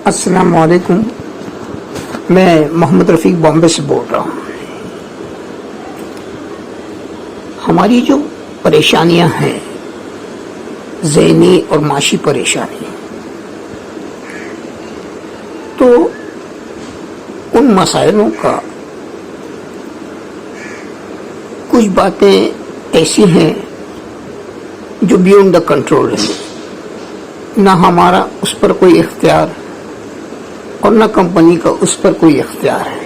السلام علیکم. میں محمد رفیق بامبے سے بول رہا ہوں. ہماری جو پریشانیاں ہیں ذہنی اور معاشی پریشانی، تو ان مسائلوں کا کچھ باتیں ایسی ہیں جو بیونڈ دا کنٹرول ہے. نہ ہمارا اس پر کوئی اختیار اور نہ کمپنی کا اس پر کوئی اختیار ہے.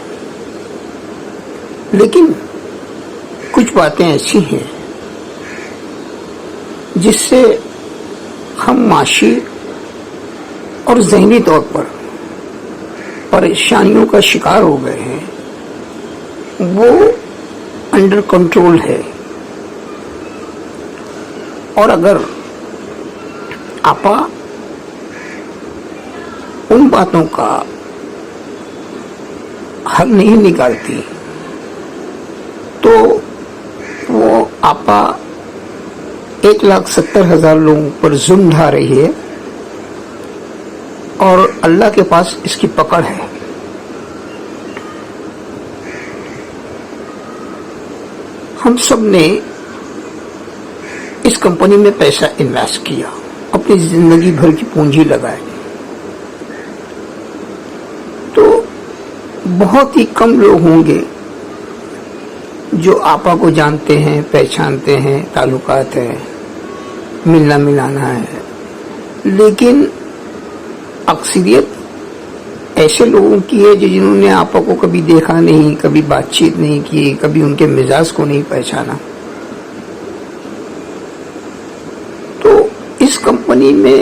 لیکن کچھ باتیں ایسی ہیں جس سے ہم معاشی اور ذہنی طور پر پریشانیوں کا شکار ہو گئے ہیں، وہ انڈر کنٹرول ہے. اور اگر آپا ان باتوں کا حل نہیں نکالتی تو وہ آپا 1,70,000 لوگوں پر ظلم ڈھا رہی ہے اور اللہ کے پاس اس کی پکڑ ہے. ہم سب نے اس کمپنی میں پیسہ انویسٹ کیا، اپنی زندگی بھر کی پونجی لگائی. تو بہت ہی کم لوگ ہوں گے جو آپا کو جانتے ہیں، پہچانتے ہیں، تعلقات ہیں، ملنا ملانا ہے. لیکن اکثریت ایسے لوگوں کی ہے جنہوں نے آپا کو کبھی دیکھا نہیں، کبھی بات چیت نہیں کی، کبھی ان کے مزاج کو نہیں پہچانا. تو اس کمپنی میں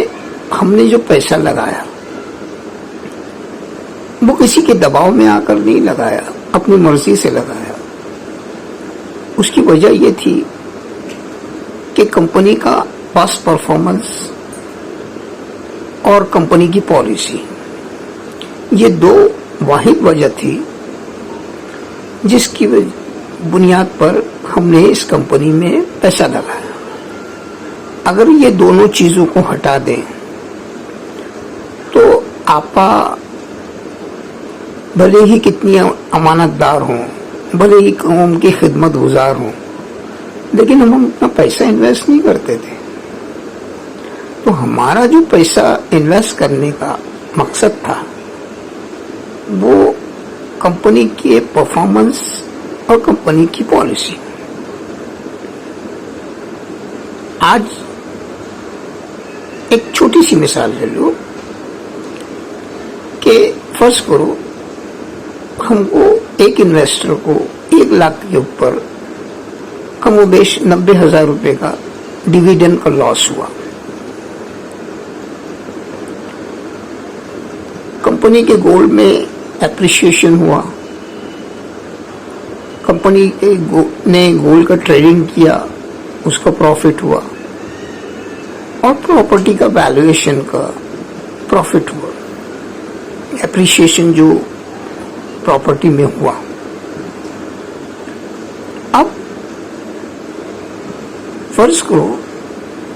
ہم نے جو پیسہ لگایا وہ کسی کے دباؤ میں آ کر نہیں لگایا، اپنی مرضی سے لگایا. اس کی وجہ یہ تھی کہ کمپنی کا پاس پرفارمنس اور کمپنی کی پالیسی، یہ دو واحد وجہ تھی جس کی بنیاد پر ہم نے اس کمپنی میں پیسہ لگایا. اگر یہ دونوں چیزوں کو ہٹا دیں تو آپا بھلے ہی کتنی امانت دار ہوں، بھلے ہی قوم کی خدمت گزار ہوں، لیکن ہم اپنا پیسہ انویسٹ نہیں کرتے تھے. تو ہمارا جو پیسہ انویسٹ کرنے کا مقصد تھا وہ کمپنی کے پرفارمنس اور کمپنی کی پالیسی. آج ایک چھوٹی سی مثال لے لو کہ فرض کرو ہم کو ایک انویسٹر کو 1,00,000 کے اوپر کم و بیش 90,000 روپے کا ڈیویڈنڈ کا لاس ہوا. کمپنی کے گولڈ میں اپریشیشن ہوا، کمپنی نے گولڈ کا ٹریڈنگ کیا، اس کا پروفٹ ہوا، اور پراپرٹی کا ویلیویشن کا پروفٹ ہوا، اپریشیشن جو پراپرٹی میں ہوا. اب فرض کرو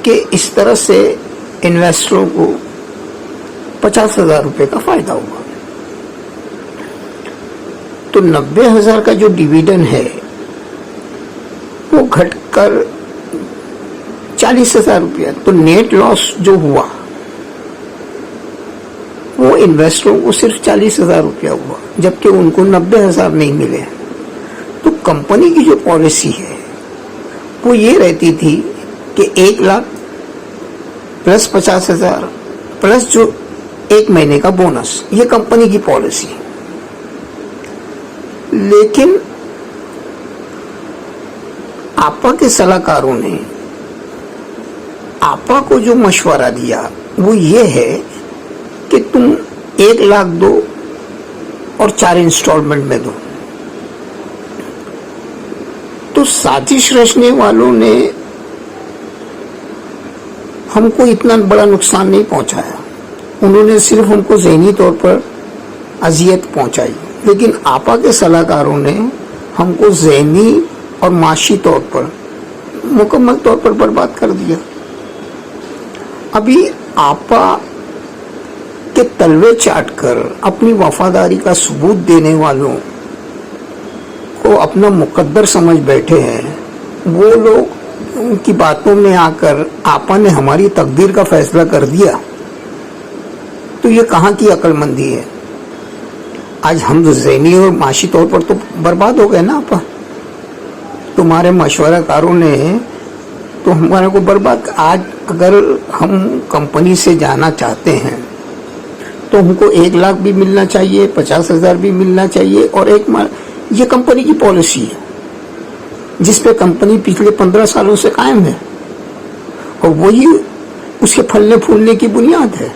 کہ اس طرح سے انویسٹروں کو 50,000 روپے کا فائدہ ہوا، تو 90,000 کا جو ڈیویڈنڈ ہے وہ گھٹ کر 40,000 روپیہ. تو نیٹ لاس جو ہوا وہ انویسٹروں کو صرف 40,000 روپیہ ہوا، جبکہ ان کو 90,000 نہیں ملے. تو کمپنی کی جو پالیسی ہے وہ یہ رہتی تھی کہ 1,00,000 پلس 50,000 پلس جو ایک مہینے کا بونس، یہ کمپنی کی پالیسی. لیکن آپا کے صلاح کاروں نے آپا کو جو مشورہ دیا وہ یہ ہے کہ تم 1,00,000 دو اور 4 انسٹالمنٹ میں دو. تو سازش رچنے والوں نے ہم کو اتنا بڑا نقصان نہیں پہنچایا، انہوں نے صرف ہم کو ذہنی طور پر اذیت پہنچائی. لیکن آپا کے صلاح کاروں نے ہم کو ذہنی اور معاشی طور پر مکمل طور پر برباد کر دیا. ابھی آپا کے تلوے چاٹ کر اپنی وفاداری کا ثبوت دینے والوں کو اپنا مقدر سمجھ بیٹھے ہیں، وہ لوگ ان کی باتوں میں آ کر آپا نے ہماری تقدیر کا فیصلہ کر دیا، تو یہ کہاں کی عقل مندی ہے؟ آج ہم ذہنی اور معاشی طور پر تو برباد ہو گئے نا آپا. تمہارے مشورہ کاروں نے تو ہمارے کو برباد. آج اگر ہم کمپنی سے جانا چاہتے ہیں تو ہم کو 1 لاکھ بھی ملنا چاہیے، 50,000 بھی ملنا چاہیے، اور یہ کمپنی کی پالیسی ہے جس پہ کمپنی پچھلے 15 سالوں سے قائم ہے، اور وہی اس کے پھلنے پھولنے کی بنیاد ہے.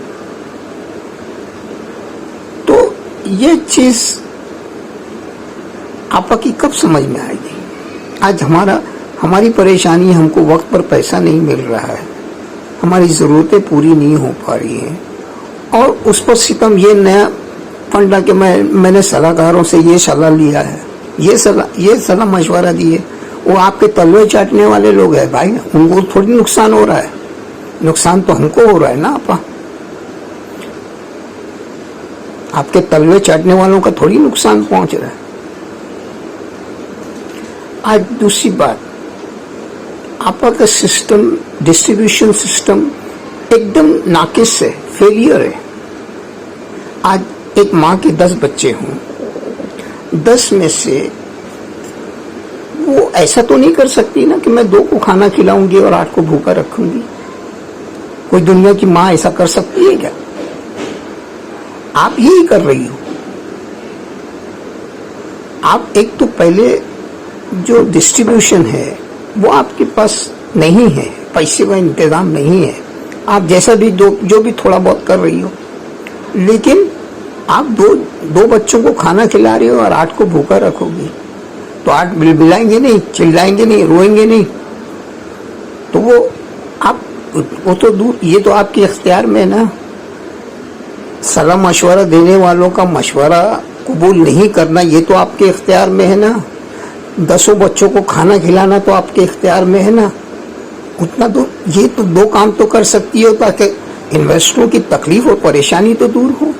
تو یہ چیز آپا کی کب سمجھ میں آئے گی؟ آج ہماری پریشانی، ہم کو وقت پر پیسہ نہیں مل رہا ہے، ہماری ضرورتیں پوری نہیں ہو پا رہی ہیں، اور اس پر ستم یہ نیا فنڈا کہ میں نے صلاح کاروں سے یہ صلاح لیا ہے، یہ صلاح مشورہ دی ہے. وہ آپ کے تلوے چاٹنے والے لوگ ہیں بھائی، ان کو تھوڑی نقصان ہو رہا ہے، نقصان تو ہم کو ہو رہا ہے نا آپا. آپ کے تلوے چاٹنے والوں کا تھوڑی نقصان پہنچ رہا ہے. آج دوسری بات، آپا کا سسٹم، ڈسٹریبیوشن سسٹم ایک دم ناقص ہے، فیلئر ہے. آج ایک ماں کے 10 بچے ہوں، 10 میں سے وہ ایسا تو نہیں کر سکتی نا کہ میں 2 کو کھانا کھلاؤں گی اور 8 کو بھوکا رکھوں گی. کوئی دنیا کی ماں ایسا کر سکتی ہے کیا؟ آپ یہی کر رہی ہو. آپ ایک تو پہلے جو ڈسٹریبیوشن ہے وہ آپ کے پاس نہیں ہے، پیسے کا انتظام نہیں ہے. آپ جیسا بھی جو بھی تھوڑا بہت کر رہی ہو، لیکن آپ دو بچوں کو کھانا کھلا رہی ہو اور 8 کو بھوکا رکھو گی، تو 8 بلائیں گے نہیں، چلائیں گے نہیں، روئیں گے نہیں. تو وہ تو دور، یہ تو آپ کے اختیار میں ہے نا. صلاح مشورہ دینے والوں کا مشورہ قبول نہیں کرنا یہ تو آپ کے اختیار میں ہے نا. 10 بچوں کو کھانا کھلانا تو آپ کے اختیار میں ہے نا. اتنا تو یہ تو 2 کام تو کر سکتی ہو تاکہ انویسٹروں کی تکلیف اور پریشانی تو دور ہو.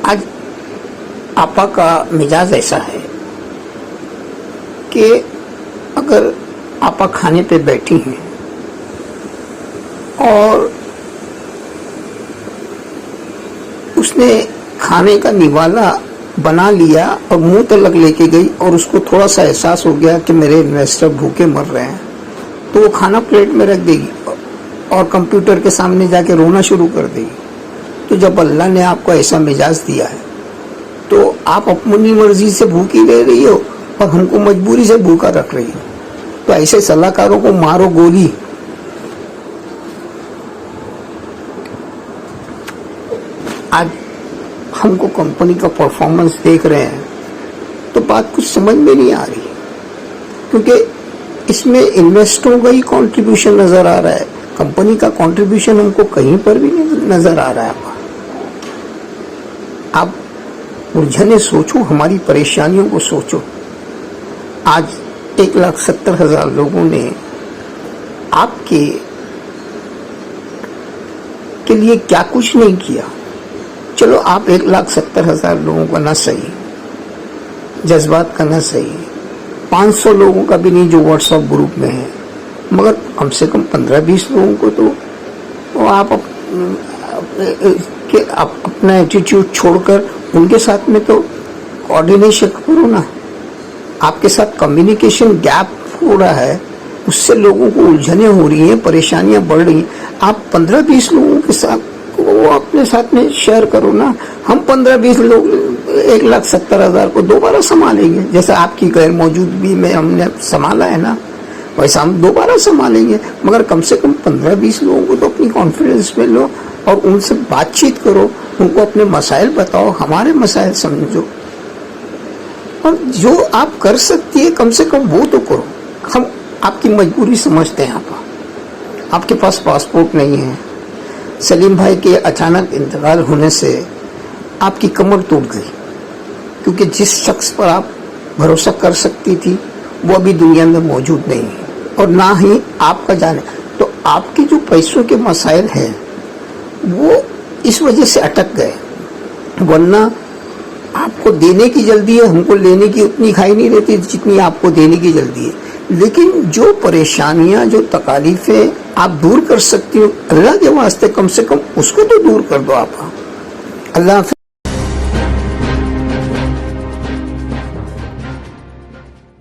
آج آپا کا مزاج ایسا ہے کہ اگر آپا کھانے پہ بیٹھی ہیں اور اس نے کھانے کا نوالا بنا لیا اور منہ تلک لے کے گئی، اور اس کو تھوڑا سا احساس ہو گیا کہ میرے انویسٹر بھوکے مر رہے ہیں، تو وہ کھانا پلیٹ میں رکھ دے گی اور کمپیوٹر کے سامنے جا کے رونا شروع کر دے گی. تو جب اللہ نے آپ کو ایسا مزاج دیا ہے تو آپ اپنی مرضی سے بھوکی رہ رہی ہو اور ہم کو مجبوری سے بھوکا رکھ رہی ہو. تو ایسے صلاح کاروں کو مارو گولی. آج ہم کو کمپنی کا پرفارمنس دیکھ رہے ہیں تو بات کچھ سمجھ میں نہیں آ رہی، کیونکہ اس میں انویسٹروں کا ہی کنٹریبیوشن نظر آ رہا ہے، کمپنی کا کنٹریبیوشن ہم کو کہیں پر بھی نہیں نظر آ رہا ہے. آپ الجھنے سوچو، ہماری پریشانیوں کو سوچو. آج 1,70,000 لوگوں نے آپ کے لیے کیا کچھ نہیں کیا. چلو آپ 1,70,000 لوگوں کا نہ صحیح، جذبات کا نہ صحیح، 500 لوگوں کا بھی نہیں جو واٹس ایپ گروپ میں ہیں، مگر کم سے کم 15-20 لوگوں کو تو آپ اپنا ایٹیٹیوڈ چھوڑ کر ان کے ساتھ میں تو کوآرڈینیشن کرو نا. آپ کے ساتھ کمیونیکیشن گیپ ہو رہا ہے، اس سے لوگوں کو الجھنیں ہو رہی ہیں، پریشانیاں بڑھ رہی ہیں. آپ 15-20 لوگوں کے ساتھ وہ اپنے ساتھ میں شیئر کرو نا. ہم 15-20 لوگ 1,70,000 کو دوبارہ سنبھالیں گے، جیسا آپ کی غیر موجودگی میں ہم نے سنبھالا ہے نا، ویسا ہم دوبارہ سنبھالیں گے. مگر کم سے کم 15-20 لوگوں کو تو اپنی کانفیڈنس میں لو اور ان سے بات چیت کرو، ان کو اپنے مسائل بتاؤ، ہمارے مسائل سمجھو، اور جو آپ کر سکتی ہے کم سے کم وہ تو کرو. ہم آپ کی مجبوری سمجھتے ہیں. آپ کے پاس پاسپورٹ نہیں ہے، سلیم بھائی کے اچانک انتقال ہونے سے آپ کی کمر ٹوٹ گئی، کیونکہ جس شخص پر آپ بھروسہ کر سکتی تھی وہ ابھی دنیا میں موجود نہیں ہے، اور نہ ہی آپ کا جانے. تو آپ کے جو پیسوں کے مسائل ہیں وہ اس وجہ سے اٹک گئے، ورنہ آپ کو دینے کی جلدی ہے، ہم کو لینے کی اتنی کھائی نہیں رہتی جتنی آپ کو دینے کی جلدی ہے. لیکن جو پریشانیاں، جو تکالیفیں آپ دور کر سکتی ہو اللہ کے واسطے کم سے کم اس کو تو دور کر دو آپ. اللہ حافظ.